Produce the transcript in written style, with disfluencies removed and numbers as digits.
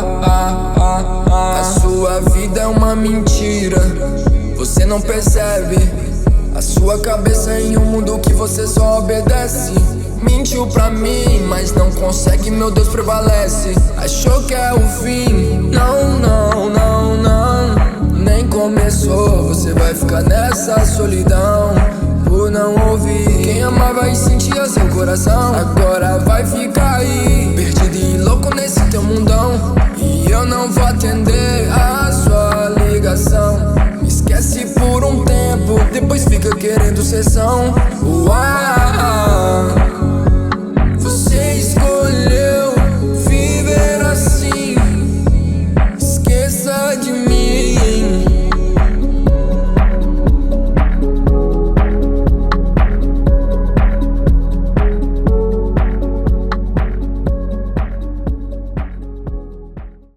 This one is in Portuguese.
A sua vida é uma mentira, você não percebe. A sua cabeça em um mundo que você só obedece. Mentiu pra mim, mas não consegue, meu Deus prevalece. Achou que é o fim, não, não, não, não. Nem começou, você vai ficar nessa solidão por não ouvir. Quem amava e sentia seu coração agora vai ficar aí, perdido e louco nesse teu mundão. E eu não vou atender a sua ligação. Me esquece por um tempo, depois fica querendo sessão. Uau.